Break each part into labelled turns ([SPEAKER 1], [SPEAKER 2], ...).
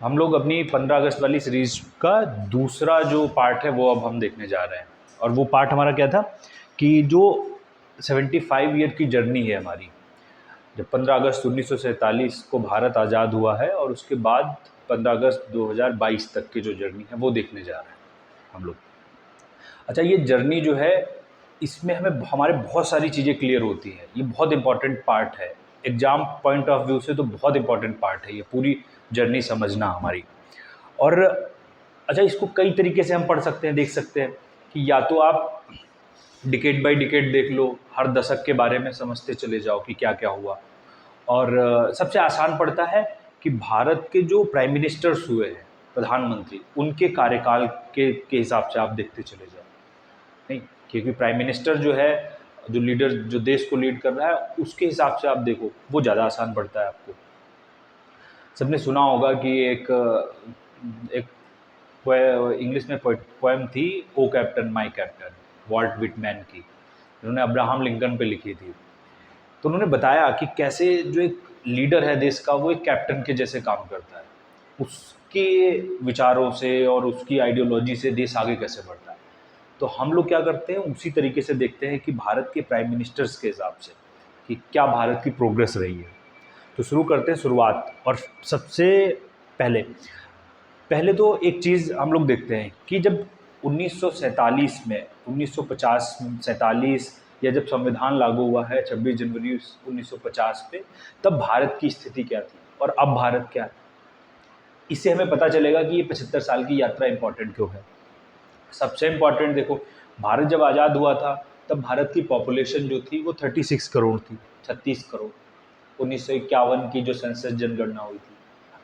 [SPEAKER 1] हम लोग अपनी 15 अगस्त वाली सीरीज का दूसरा जो पार्ट है वो अब हम देखने जा रहे हैं। और वो पार्ट हमारा क्या था कि जो 75 ईयर की जर्नी है हमारी, जब 15 अगस्त 1947 को भारत आज़ाद हुआ है और उसके बाद 15 अगस्त 2022 तक की जो जर्नी है वो देखने जा रहे हैं हम लोग। अच्छा, ये जर्नी जो है इसमें हमें हमारे बहुत सारी चीज़ें क्लियर होती हैं। ये बहुत इंपॉर्टेंट पार्ट है, एग्ज़ाम पॉइंट ऑफ व्यू से तो बहुत इंपॉर्टेंट पार्ट है ये पूरी जर्नी समझना हमारी। और अच्छा, इसको कई तरीके से हम पढ़ सकते हैं, देख सकते हैं कि या तो आप डिकेड बाय डिकेड देख लो, हर दशक के बारे में समझते चले जाओ कि क्या क्या हुआ। और सबसे आसान पड़ता है कि भारत के जो प्राइम मिनिस्टर्स हुए हैं, प्रधानमंत्री, उनके कार्यकाल के हिसाब से आप देखते चले जाओ। नहीं, क्योंकि प्राइम मिनिस्टर जो है, जो लीडर, जो देश को लीड कर रहा है, उसके हिसाब से आप देखो, वो ज़्यादा आसान पड़ता है आपको। सबने सुना होगा कि एक इंग्लिश में पोएम थी, O captain my captain, Walt Whitman की, उन्होंने अब्राहम लिंकन पे लिखी थी। तो उन्होंने बताया कि कैसे जो एक लीडर है देश का, वो एक कैप्टन के जैसे काम करता है। उसके विचारों से और उसकी आइडियोलॉजी से देश आगे कैसे बढ़ता है। तो हम लोग क्या करते हैं, उसी तरीके से देखते हैं कि भारत के प्राइम मिनिस्टर्स के हिसाब से कि क्या भारत की प्रोग्रेस रही है। तो शुरू करते हैं शुरुआत। और सबसे पहले पहले तो एक चीज़ हम लोग देखते हैं कि जब 1947 में, 1950 47 या जब संविधान लागू हुआ है 26 जनवरी 1950 पे, तब भारत की स्थिति क्या थी और अब भारत क्या है। इससे हमें पता चलेगा कि ये 75 साल की यात्रा इंपॉर्टेंट क्यों है। सबसे इम्पॉर्टेंट देखो, भारत जब आज़ाद हुआ था तब भारत की पॉपुलेशन जो थी वो 36 करोड़ थी, 36 करोड़। 1951 की जो सेंसस जनगणना हुई थी।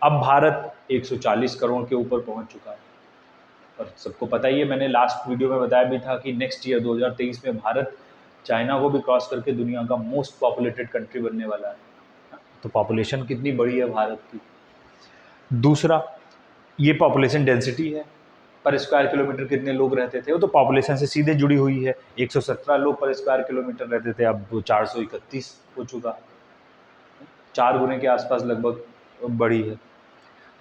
[SPEAKER 1] अब भारत 140 करोड़ के ऊपर पहुंच चुका है। और सबको पता ही है, मैंने लास्ट वीडियो में बताया भी था कि नेक्स्ट ईयर 2023 में भारत चाइना को भी क्रॉस करके दुनिया का मोस्ट पॉपुलेटेड कंट्री बनने वाला है। तो पॉपुलेशन कितनी बड़ी है भारत की। दूसरा, ये पॉपुलेशन डेंसिटी है, पर स्क्वायर किलोमीटर कितने लोग रहते थे, वो तो पॉपुलेशन से सीधे जुड़ी हुई है। 117 लोग पर स्क्वायर किलोमीटर रहते थे, अब वो 431 हो चुका है, 4 गुने के आसपास लगभग बढ़ी है।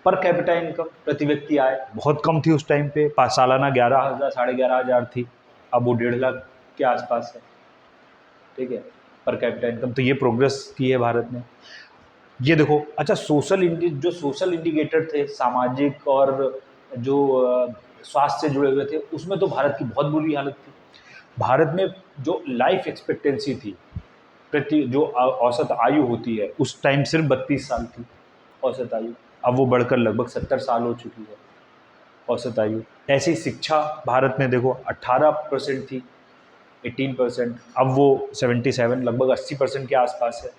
[SPEAKER 1] पर कैपिटा इनकम, प्रति व्यक्ति आय बहुत कम थी उस टाइम पे, सालाना 11,000 11,500 थी, अब वो 1.5 लाख के आसपास है। ठीक है, पर कैपिटा इनकम। तो ये प्रोग्रेस की है भारत ने। ये देखो, अच्छा, जो सोशल इंडिकेटर थे, सामाजिक और जो स्वास्थ्य से जुड़े हुए थे, उसमें तो भारत की बहुत बुरी हालत थी। भारत में जो लाइफ एक्सपेक्टेंसी थी, प्रति जो औसत आयु होती है, उस टाइम सिर्फ 32 साल थी औसत आयु। अब वो बढ़कर लगभग 70 साल हो चुकी है औसत आयु। ऐसी शिक्षा भारत में देखो 18% थी, 18%, अब वो 77, लगभग 80% के आसपास है।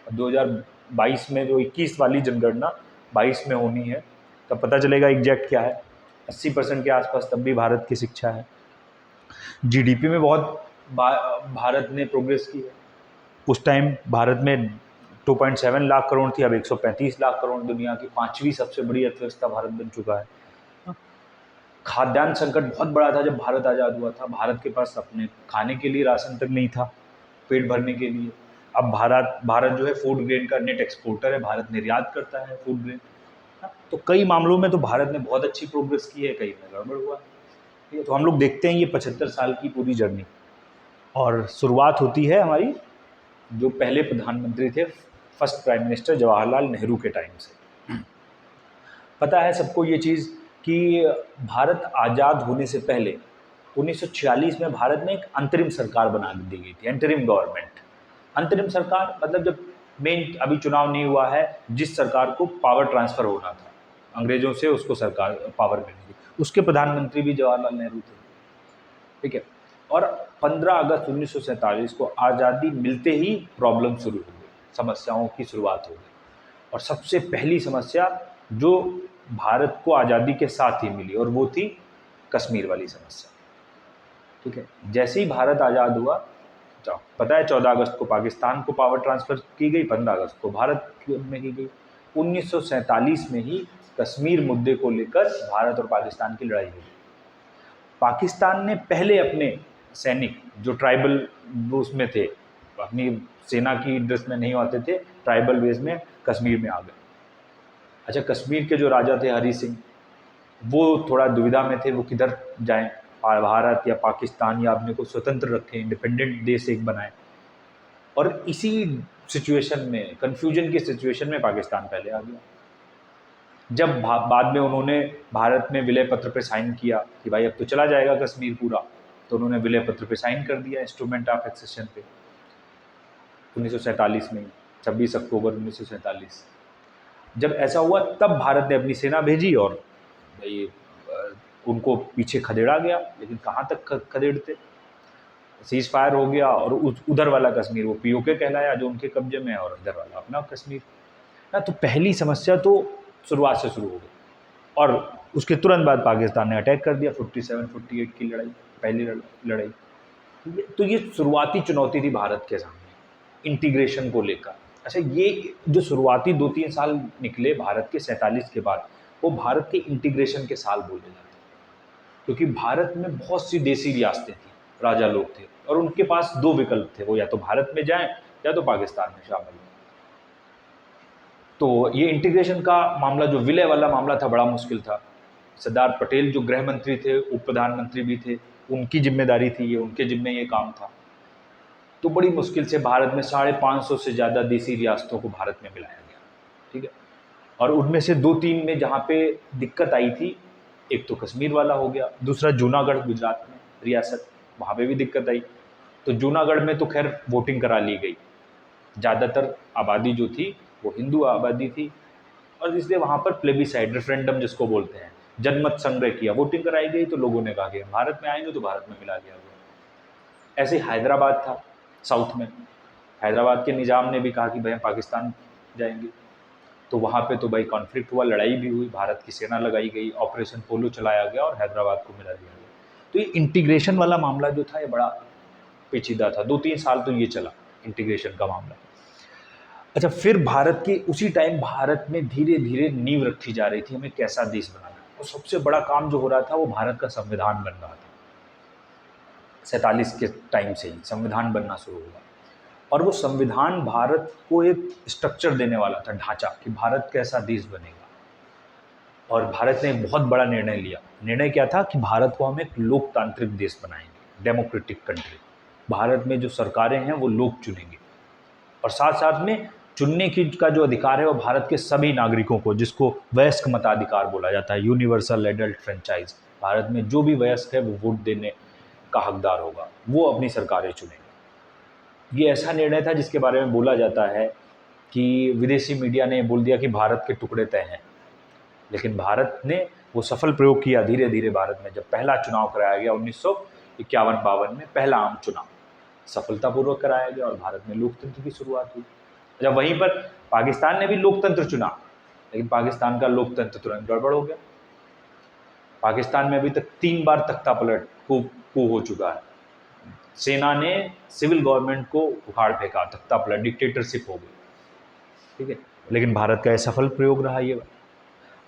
[SPEAKER 1] अब 2022 में जो 21 वाली जनगणना 22 में होनी है, तब पता चलेगा एग्जैक्ट क्या है। 80% के आसपास तब भी भारत की शिक्षा है। जीडीपी में बहुत भारत ने प्रोग्रेस की है। उस टाइम भारत में 2.7 लाख करोड़ थी, अब 135 लाख करोड़, दुनिया की 5वीं सबसे बड़ी अर्थव्यवस्था भारत बन चुका है। खाद्यान्न संकट बहुत बड़ा था जब भारत आज़ाद हुआ था, भारत के पास अपने खाने के लिए राशन तक नहीं था, पेट भरने के लिए। अब भारत भारत जो है फूड ग्रेन का नेट एक्सपोर्टर है, भारत निर्यात करता है फूड ग्रेन। तो कई मामलों में तो भारत ने बहुत अच्छी प्रोग्रेस की है, कई में गड़बड़ हुआ। ठीक है, तो हम लोग देखते हैं ये 75 साल की पूरी जर्नी। और शुरुआत होती है हमारी जो पहले प्रधानमंत्री थे, first prime minister Jawaharlal Nehru के टाइम से। पता है सबको ये चीज़ कि भारत आज़ाद होने से पहले 1946 में भारत में एक अंतरिम सरकार बना दी गई थी, अंतरिम गवर्नमेंट। अंतरिम सरकार मतलब जब मेन अभी चुनाव नहीं हुआ है, जिस सरकार को पावर ट्रांसफ़र होना था अंग्रेज़ों से, उसको सरकार पावर मिली थी, उसके प्रधानमंत्री भी जवाहरलाल नेहरू थे। ठीक है, और 15 अगस्त 1947 को आज़ादी मिलते ही प्रॉब्लम शुरू हो गई, समस्याओं की शुरुआत हो गई। और सबसे पहली समस्या जो भारत को आज़ादी के साथ ही मिली, और वो थी कश्मीर वाली समस्या। ठीक है, जैसे ही भारत आज़ाद हुआ, पता है 14 अगस्त को पाकिस्तान को पावर ट्रांसफ़र की गई, 15 अगस्त को भारत में की गई। 1947 में ही कश्मीर मुद्दे को लेकर भारत और पाकिस्तान की लड़ाई हुई। पाकिस्तान ने पहले अपने सैनिक जो ट्राइबल उसमें थे, अपनी सेना की ड्रेस में नहीं आते थे, ट्राइबल बेस में कश्मीर में आ गए। अच्छा, कश्मीर के जो राजा थे हरी सिंह, वो थोड़ा दुविधा में थे, वो किधर जाएं, भारत या पाकिस्तान, या अपने को स्वतंत्र रखें, इंडिपेंडेंट देश एक बनाएं। और इसी सिचुएशन में, कंफ्यूजन की सिचुएशन में पाकिस्तान पहले आ गया। जब बाद में उन्होंने भारत में विलय पत्र पे साइन किया कि भाई अब तो चला जाएगा कश्मीर पूरा, तो उन्होंने विलय पत्र पे साइन कर दिया, इंस्ट्रूमेंट ऑफ एक्सेशन पे, 1947 में, 26 अक्टूबर 1947। जब ऐसा हुआ तब भारत ने अपनी सेना भेजी और भाई उनको पीछे खदेड़ा गया, लेकिन कहाँ तक खदेड़ते। सीज फायर हो गया और उधर वाला कश्मीर वो पीओके कहलाया जो उनके कब्जे में है, और इधर वाला अपना कश्मीर ना। तो पहली समस्या तो शुरुआत से शुरू हो गई, और उसके तुरंत बाद पाकिस्तान ने अटैक कर दिया, 47-48 की लड़ाई, पहली लड़ाई। तो ये शुरुआती चुनौती थी भारत के सामने इंटीग्रेशन को लेकर। अच्छा, ये जो शुरुआती 2-3 साल निकले भारत के 47 के बाद, वो भारत के इंटीग्रेशन के साल बोले जाते हैं, क्योंकि भारत में बहुत सी देसी रियासतें थी, राजा लोग थे, और उनके पास दो विकल्प थे, वो या तो भारत में जाएं या तो पाकिस्तान में शामिल हों। तो ये इंटीग्रेशन का मामला, जो विलय वाला मामला था, बड़ा मुश्किल था। सरदार पटेल जो गृह मंत्री थे, उप प्रधानमंत्री भी थे, उनकी जिम्मेदारी थी ये, उनके जिम्मे ये काम था। तो बड़ी मुश्किल से भारत में 550 से ज़्यादा देसी रियासतों को भारत में मिलाया गया, ठीक है। और उनमें से 2-3 में जहाँ पे दिक्कत आई थी, एक तो कश्मीर वाला हो गया, दूसरा जूनागढ़ गुजरात में रियासत, वहाँ पे भी दिक्कत आई। तो जूनागढ़ में तो खैर वोटिंग करा ली गई, ज़्यादातर आबादी जो थी वो हिंदू आबादी थी, और इसलिए वहाँ पर प्लेबिसाइड, रेफरेंडम जिसको बोलते हैं, जनमत संग्रह किया, वोटिंग कराई गई, तो लोगों ने कहा कि भारत में आएंगे तो भारत में मिला दिया गया। ऐसे हैदराबाद था साउथ में, हैदराबाद के निज़ाम ने भी कहा कि भाई पाकिस्तान जाएंगे, तो वहाँ पे तो भाई कॉन्फ्लिक्ट हुआ, लड़ाई भी हुई, भारत की सेना लगाई गई, ऑपरेशन पोलो चलाया गया और हैदराबाद को मिला दिया गया। तो ये इंटीग्रेशन वाला मामला जो था ये बड़ा पेचीदा था, 2-3 साल तो ये चला इंटीग्रेशन का मामला। अच्छा, फिर भारत के उसी टाइम भारत में धीरे धीरे नींव रखी जा रही थी, हमें कैसा देश बनाना है, और सबसे बड़ा काम जो हो रहा था वो भारत का संविधान बन रहा था। 47 के टाइम से ही संविधान बनना शुरू हुआ, और वो संविधान भारत को एक स्ट्रक्चर देने वाला था, ढांचा, कि भारत कैसा देश बनेगा। और भारत ने एक बहुत बड़ा निर्णय लिया। निर्णय क्या था कि भारत को हम एक लोकतांत्रिक देश बनाएंगे, डेमोक्रेटिक कंट्री। भारत में जो सरकारें हैं वो लोग चुनेंगे, और साथ साथ में चुनने की का जो अधिकार है वो भारत के सभी नागरिकों को, जिसको वयस्क मताधिकार बोला जाता है, यूनिवर्सल एडल्ट फ्रेंचाइज। भारत में जो भी वयस्क है वो वोट देने का हकदार होगा, वो अपनी सरकारें चुनेंगे। ये ऐसा निर्णय था जिसके बारे में बोला जाता है कि विदेशी मीडिया ने बोल दिया कि भारत के टुकड़े तय हैं, लेकिन भारत ने वो सफल प्रयोग किया धीरे धीरे। भारत में जब पहला चुनाव कराया गया 1951-52 में, पहला आम चुनाव सफलतापूर्वक कराया गया, और भारत में लोकतंत्र की शुरुआत हुई। जब वहीं पर पाकिस्तान ने भी लोकतंत्र चुना, लेकिन पाकिस्तान का लोकतंत्र तुरंत गड़बड़ हो गया। पाकिस्तान में अभी तक 3 बार तख्ता पलट को हो चुका है, सेना ने सिविल गवर्नमेंट को उखाड़ फेंका, तख्ता पलट, डिक्टेटरशिप हो गई, ठीक है। लेकिन भारत का यह सफल प्रयोग रहा। ये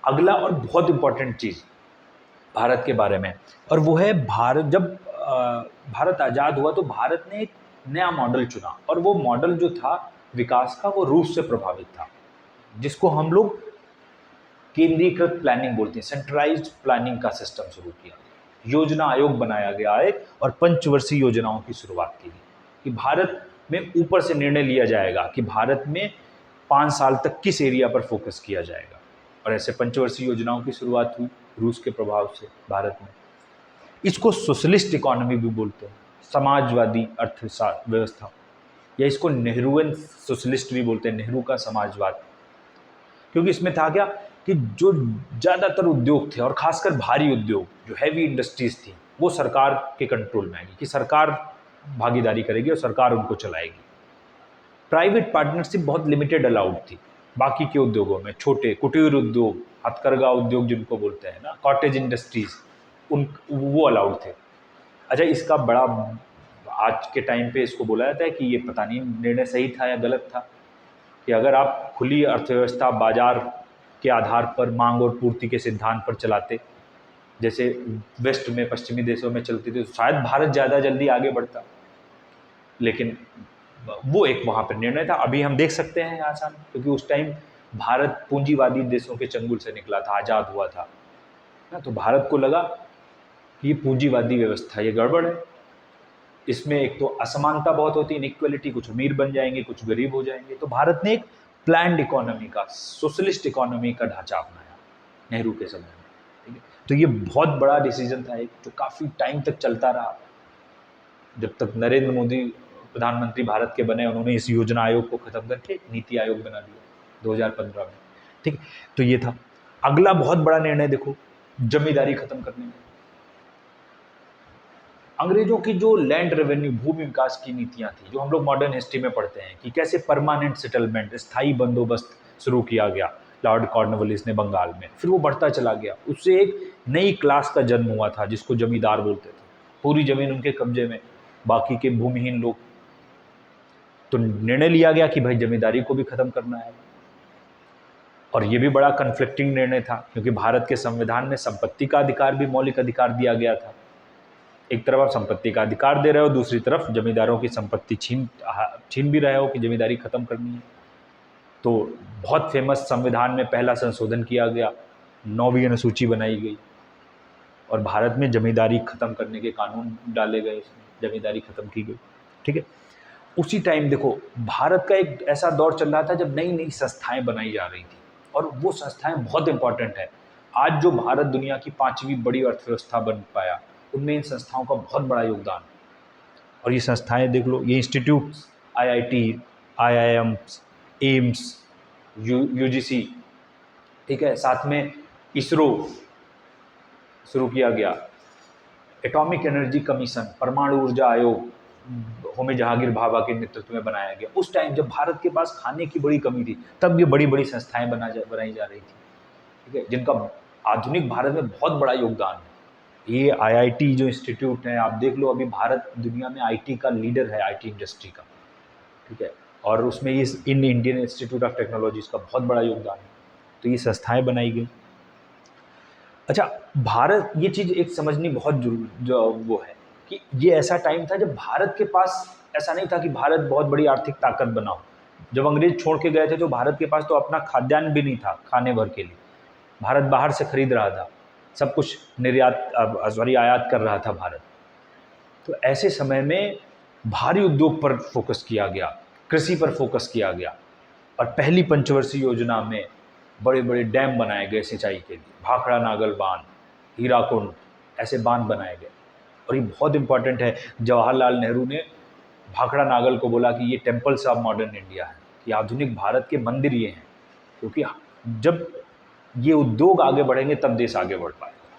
[SPEAKER 1] अगला और बहुत इंपॉर्टेंट चीज़ भारत के बारे में, और वो है भारत, जब भारत आज़ाद हुआ तो भारत ने एक नया मॉडल चुना, और वो मॉडल जो था विकास का, वो रूस से प्रभावित था, जिसको हम लोग केंद्रीकृत प्लानिंग बोलते हैं, सेंट्रलाइज्ड प्लानिंग का सिस्टम शुरू किया, योजना आयोग बनाया गया एक, और पंचवर्षीय योजनाओं की शुरुआत की गई कि भारत में ऊपर से निर्णय लिया जाएगा कि भारत में 5 साल तक किस एरिया पर फोकस किया जाएगा, और ऐसे पंचवर्षीय योजनाओं की शुरुआत हुई रूस के प्रभाव से भारत में। इसको सोशलिस्ट इकोनॉमी भी बोलते हैं, समाजवादी अर्थव्यवस्था, या इसको नेहरूवियन सोशलिस्ट भी बोलते हैं, नेहरू का समाजवाद। क्योंकि इसमें था क्या कि जो ज़्यादातर उद्योग थे, और खासकर भारी उद्योग, जो हैवी इंडस्ट्रीज थी, वो सरकार के कंट्रोल में आएगी, कि सरकार भागीदारी करेगी और सरकार उनको चलाएगी। प्राइवेट पार्टनरशिप बहुत लिमिटेड अलाउड थी। बाकी के उद्योगों में छोटे कुटीर उद्योग, हथकरघा उद्योग जिनको बोलते हैं ना, कॉटेज इंडस्ट्रीज, वो अलाउड थे। अच्छा, इसका बड़ा आज के टाइम पे इसको बोला जाता है कि ये पता नहीं निर्णय सही था या गलत था, कि अगर आप खुली अर्थव्यवस्था बाजार के आधार पर मांग और पूर्ति के सिद्धांत पर चलाते, जैसे वेस्ट में, पश्चिमी देशों में चलती थी, तो शायद भारत ज़्यादा जल्दी आगे बढ़ता। लेकिन वो एक वहाँ पर निर्णय था। अभी हम देख सकते हैं आसान, क्योंकि उस टाइम भारत पूंजीवादी देशों के चंगुल से निकला था, आज़ाद हुआ था ना, तो भारत को लगा कि ये पूंजीवादी व्यवस्था ये गड़बड़ है, इसमें एक तो असमानता बहुत होती है, इनइक्वलिटी, कुछ अमीर बन जाएंगे कुछ गरीब हो जाएंगे। तो भारत ने एक प्लान्ड इकोनॉमी का, सोशलिस्ट इकोनॉमी का ढांचा अपनाया नेहरू के समय में, ठीक है। तो ये बहुत बड़ा डिसीजन था एक, जो काफ़ी टाइम तक चलता रहा, जब तक नरेंद्र मोदी प्रधानमंत्री भारत के बने, उन्होंने इस योजना आयोग को खत्म करके नीति आयोग बना दिया 2015 में, ठीक। तो ये था। अगला बहुत बड़ा निर्णय देखो, जमींदारी खत्म करने में। अंग्रेजों की जो लैंड रेवेन्यू, भूमि विकास की नीतियां थी, जो हम लोग मॉडर्न हिस्ट्री में पढ़ते हैं कि कैसे परमानेंट सेटलमेंट, स्थायी बंदोबस्त शुरू किया गया लॉर्ड कॉर्नवालिस ने बंगाल में, फिर वो बढ़ता चला गया, उससे एक नई क्लास का जन्म हुआ था जिसको जमींदार बोलते थे। पूरी जमीन उनके कब्जे में, बाकी के भूमिहीन लोग। तो निर्णय लिया गया कि भाई जमींदारी को भी खत्म करना है। और ये भी बड़ा कन्फ्लिक्टिंग निर्णय था, क्योंकि भारत के संविधान में संपत्ति का अधिकार भी मौलिक अधिकार दिया गया था। एक तरफ आप संपत्ति का अधिकार दे रहे हो, दूसरी तरफ जमींदारों की संपत्ति छीन भी रहे हो कि जमींदारी खत्म करनी है। तो बहुत फेमस संविधान में पहला संशोधन किया गया, 9वीं अनुसूची बनाई गई और भारत में जमींदारी खत्म करने के कानून डाले गए, जमींदारी खत्म की गई, ठीक है। उसी टाइम देखो, भारत का एक ऐसा दौर चल रहा था जब नई नई संस्थाएं बनाई जा रही थी, और वो संस्थाएं बहुत इंपॉर्टेंट है। आज जो भारत दुनिया की 5वीं बड़ी अर्थव्यवस्था बन पाया, उनमें इन संस्थाओं का बहुत बड़ा योगदान। और ये संस्थाएं देख लो, ये institutes, IIT, IIMs, AIIMS, UGC, ठीक है। साथ में इसरो शुरू किया गया, एटॉमिक एनर्जी कमीशन, परमाणु ऊर्जा आयोग होमी जहांगीर भाभा के नेतृत्व में बनाया गया। उस टाइम जब भारत के पास खाने की बड़ी कमी थी, तब ये बड़ी बड़ी संस्थाएं बनाई जा रही थी, ठीक है, जिनका आधुनिक भारत में बहुत बड़ा योगदान है। ये IIT जो इंस्टीट्यूट है, आप देख लो, अभी भारत दुनिया में IT का लीडर है, IT इंडस्ट्री का, ठीक है। और उसमें ये इंडियन इंस्टीट्यूट ऑफ टेक्नोलॉजी का बहुत बड़ा योगदान है। तो ये संस्थाएं बनाई गई। अच्छा, भारत, ये चीज़ एक समझनी बहुत जरूरी जो वो है कि ये ऐसा टाइम था जब भारत के पास ऐसा नहीं था कि भारत बहुत बड़ी आर्थिक ताकत बना हो। जब अंग्रेज छोड़ के गए थे तो भारत के पास तो अपना खाद्यान्न भी नहीं था खाने भर के लिए, भारत बाहर से खरीद रहा था, सब कुछ आयात कर रहा था भारत। तो ऐसे समय में भारी उद्योग पर फोकस किया गया, कृषि पर फोकस किया गया, और पहली पंचवर्षीय योजना में बड़े बड़े डैम बनाए गए सिंचाई के लिए, भाखड़ा नागल बांध, हीराकुंड, ऐसे बांध बनाए गए। और ये बहुत इंपॉर्टेंट है, जवाहरलाल नेहरू ने भाखड़ा नागल को बोला कि ये टेम्पल्स ऑफ मॉडर्न इंडिया है, कि आधुनिक भारत के मंदिर ये हैं, क्योंकि जब ये उद्योग आगे बढ़ेंगे तब देश आगे बढ़ पाएगा,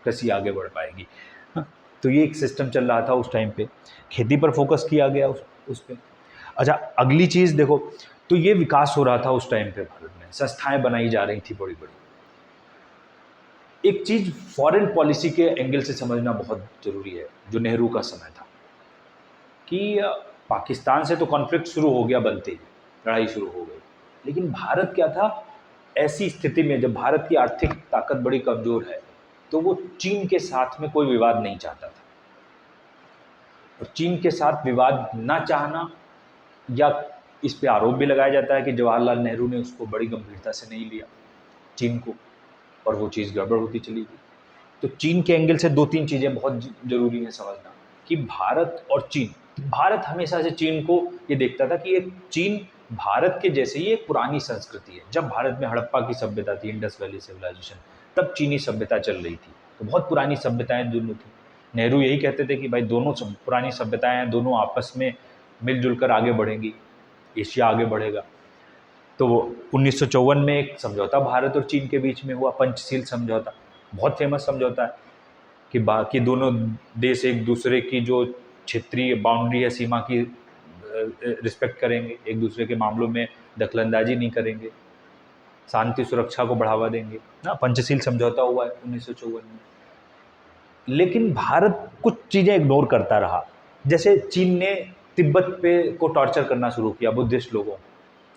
[SPEAKER 1] कृषि आगे बढ़ पाएगी। हाँ, तो ये एक सिस्टम चल रहा था उस टाइम पे, खेती पर फोकस किया गया उस पर। अच्छा, अगली चीज़ देखो, तो ये विकास हो रहा था उस टाइम पे भारत में, संस्थाएं बनाई जा रही थी बड़ी बड़ी। एक चीज़ फॉरेन पॉलिसी के एंगल से समझना बहुत ज़रूरी है, जो नेहरू का समय था, कि पाकिस्तान से तो कॉन्फ्लिक्ट शुरू हो गया, बनते ही लड़ाई शुरू हो गई, लेकिन भारत क्या था, ऐसी स्थिति में जब भारत की आर्थिक ताकत बड़ी कमज़ोर है, तो वो चीन के साथ में कोई विवाद नहीं चाहता था। और चीन के साथ विवाद ना चाहना, या इस पे आरोप भी लगाया जाता है कि जवाहरलाल नेहरू ने उसको बड़ी गंभीरता से नहीं लिया चीन को, और वो चीज़ गड़बड़ होती चली गई। तो चीन के एंगल से 2-3 चीज़ें बहुत ज़रूरी है समझना, कि भारत और चीन, भारत हमेशा से चीन को ये देखता था कि एक चीन भारत के जैसे ही एक पुरानी संस्कृति है। जब भारत में हड़प्पा की सभ्यता थी, इंडस वैली सिविलाइजेशन, तब चीनी सभ्यता चल रही थी, तो बहुत पुरानी सभ्यताएं दोनों थी। नेहरू यही कहते थे कि भाई दोनों पुरानी सभ्यताएं हैं, दोनों आपस में मिलजुल कर आगे बढ़ेंगी, एशिया आगे बढ़ेगा। तो 1954 में एक समझौता भारत और चीन के बीच में हुआ, पंचशील समझौता, बहुत फेमस समझौता है, कि बाकी दोनों देश एक दूसरे की जो क्षेत्रीय बाउंड्री है, सीमा की रिस्पेक्ट करेंगे, एक दूसरे के मामलों में दखलंदाजी नहीं करेंगे, शांति सुरक्षा को बढ़ावा देंगे ना। पंचशील समझौता हुआ है 1954 में। लेकिन भारत कुछ चीज़ें इग्नोर करता रहा, जैसे चीन ने तिब्बत पे को टॉर्चर करना शुरू किया, बुद्धिस्ट लोगों।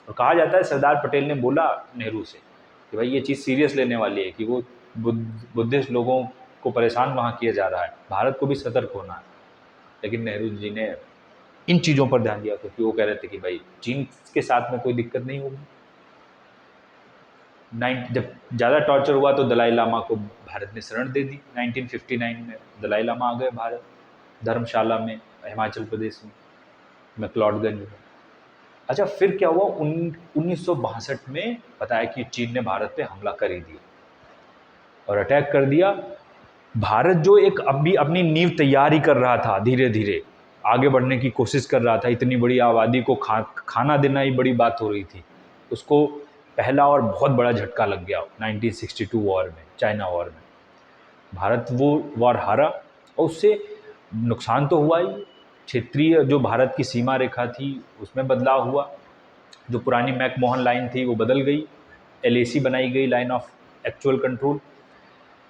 [SPEAKER 1] और कहा जाता है सरदार पटेल ने बोला नेहरू से कि भाई ये चीज़ सीरियस लेने वाली है, कि वो बुद्धिस्ट लोगों को परेशान वहाँ किया जा रहा है, भारत को भी सतर्क होना है। लेकिन नेहरू जी ने इन चीज़ों पर ध्यान दिया, क्योंकि वो कह रहे थे कि भाई चीन के साथ में कोई दिक्कत नहीं होगी। जब ज़्यादा टॉर्चर हुआ तो दलाई लामा को भारत ने शरण दे दी। 1959 में दलाई लामा आ गए भारत, धर्मशाला में, हिमाचल प्रदेश में, मैक्लोडगंज में। अच्छा, फिर क्या हुआ, 1962 में पता है कि चीन ने भारत पे हमला कर ही दिया और अटैक कर दिया। भारत जो एक अभी अपनी नींव तैयार ही कर रहा था, धीरे धीरे आगे बढ़ने की कोशिश कर रहा था, इतनी बड़ी आबादी को खाना देना ही बड़ी बात हो रही थी, उसको पहला और बहुत बड़ा झटका लग गया 1962 वॉर में, चाइना वॉर में। भारत वो वॉर हारा और उससे नुकसान तो हुआ ही, क्षेत्रीय जो भारत की सीमा रेखा थी उसमें बदलाव हुआ, जो पुरानी मैकमोहन लाइन थी वो बदल गई, LAC बनाई गई, लाइन ऑफ एक्चुअल कंट्रोल।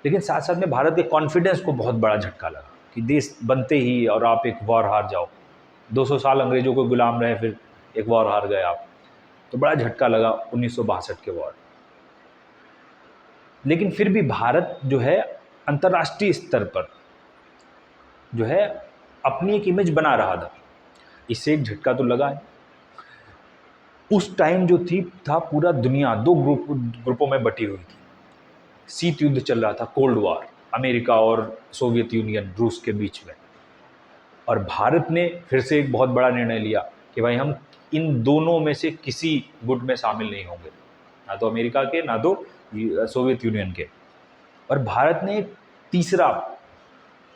[SPEAKER 1] लेकिन साथ साथ में भारत के कॉन्फिडेंस को बहुत बड़ा झटका लगा कि देश बनते ही और आप एक वॉर हार जाओ, 200 साल अंग्रेजों को गुलाम रहे, फिर एक वॉर हार गए आप, तो बड़ा झटका लगा 1962 के वॉर। लेकिन फिर भी भारत जो है अंतर्राष्ट्रीय स्तर पर जो है अपनी एक इमेज बना रहा था, इससे एक झटका तो लगा है। उस टाइम जो था पूरा दुनिया दो ग्रुपों में बटी हुई थी, शीत युद्ध चल रहा था, कोल्ड वॉर, अमेरिका और सोवियत यूनियन, रूस के बीच में। और भारत ने फिर से एक बहुत बड़ा निर्णय लिया कि भाई हम इन दोनों में से किसी गुट में शामिल नहीं होंगे, ना तो अमेरिका के ना तो सोवियत यूनियन के। और भारत ने तीसरा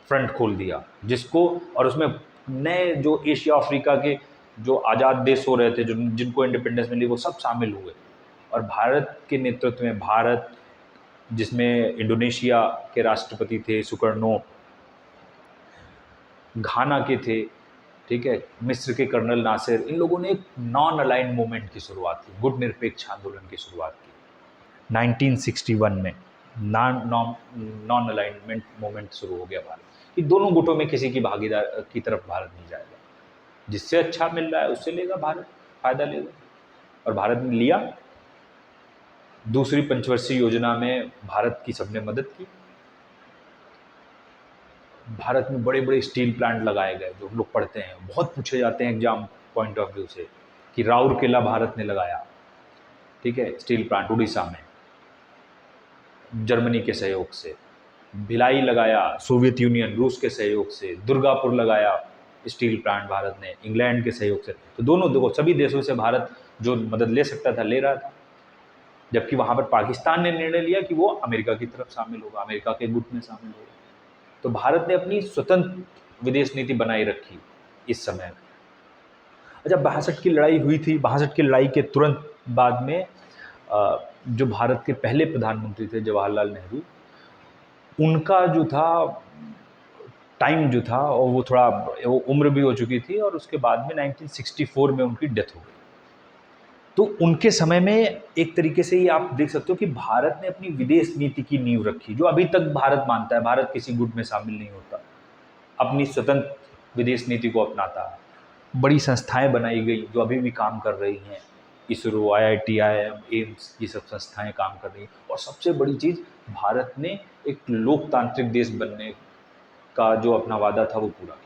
[SPEAKER 1] फ्रंट खोल दिया जिसको, और उसमें नए जो एशिया अफ्रीका के जो आज़ाद देश हो रहे थे, जो जिनको इंडिपेंडेंस मिली, वो सब शामिल हुए। और भारत के नेतृत्व में, भारत जिसमें इंडोनेशिया के राष्ट्रपति थे सुकर्नो, घाना के थे, ठीक है, मिस्र के कर्नल नासिर, इन लोगों ने एक नॉन अलाइंड मूवमेंट की शुरुआत की, गुट निरपेक्ष आंदोलन की शुरुआत की 1961 में। नॉन अलाइनमेंट मूवमेंट शुरू हो गया भारत कि दोनों गुटों में किसी की भागीदार की तरफ भारत नहीं जाएगा, जिससे अच्छा मिल रहा है उससे लेगा भारत, फायदा लेगा। और भारत ने लिया। दूसरी पंचवर्षीय योजना में भारत की सबने मदद की। भारत में बड़े बड़े स्टील प्लांट लगाए गए, जो लोग पढ़ते हैं, बहुत पूछे जाते हैं एग्जाम पॉइंट ऑफ व्यू से, कि राउरकेला भारत ने लगाया, ठीक है, स्टील प्लांट उड़ीसा में जर्मनी के सहयोग से, भिलाई लगाया सोवियत यूनियन रूस के सहयोग से, दुर्गापुर लगाया स्टील प्लांट भारत ने इंग्लैंड के सहयोग से। तो दोनों देखो, सभी देशों से भारत जो मदद ले सकता था ले रहा था। जबकि वहाँ पर पाकिस्तान ने निर्णय लिया कि वो अमेरिका की तरफ शामिल होगा, अमेरिका के गुट में शामिल होगा। तो भारत ने अपनी स्वतंत्र विदेश नीति बनाई रखी इस समय में। अच्छा, 62 की लड़ाई हुई थी, 62 की लड़ाई के तुरंत बाद में जो भारत के पहले प्रधानमंत्री थे जवाहरलाल नेहरू, उनका जो था टाइम जो था, और वो थोड़ा वो उम्र भी हो चुकी थी, और उसके बाद में 1964 में उनकी डेथ हो गई। तो उनके समय में एक तरीके से ये आप देख सकते हो कि भारत ने अपनी विदेश नीति की नींव रखी, जो अभी तक भारत मानता है, भारत किसी गुट में शामिल नहीं होता, अपनी स्वतंत्र विदेश नीति को अपनाता है। बड़ी संस्थाएं बनाई गई जो अभी भी काम कर रही हैं, इसरो, IIT, IIM, एम्स, ये सब संस्थाएं काम कर रही हैं। और सबसे बड़ी चीज़, भारत ने एक लोकतांत्रिक देश बनने का जो अपना वादा था वो पूरा किया,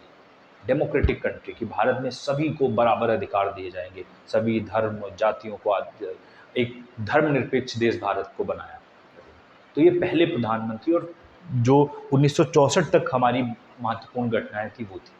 [SPEAKER 1] डेमोक्रेटिक कंट्री, कि भारत में सभी को बराबर अधिकार दिए जाएंगे, सभी धर्म जातियों को, एक धर्मनिरपेक्ष देश भारत को बनाया। तो ये पहले प्रधानमंत्री, और जो 1964 तक हमारी महत्वपूर्ण घटनाएं थी वो थी।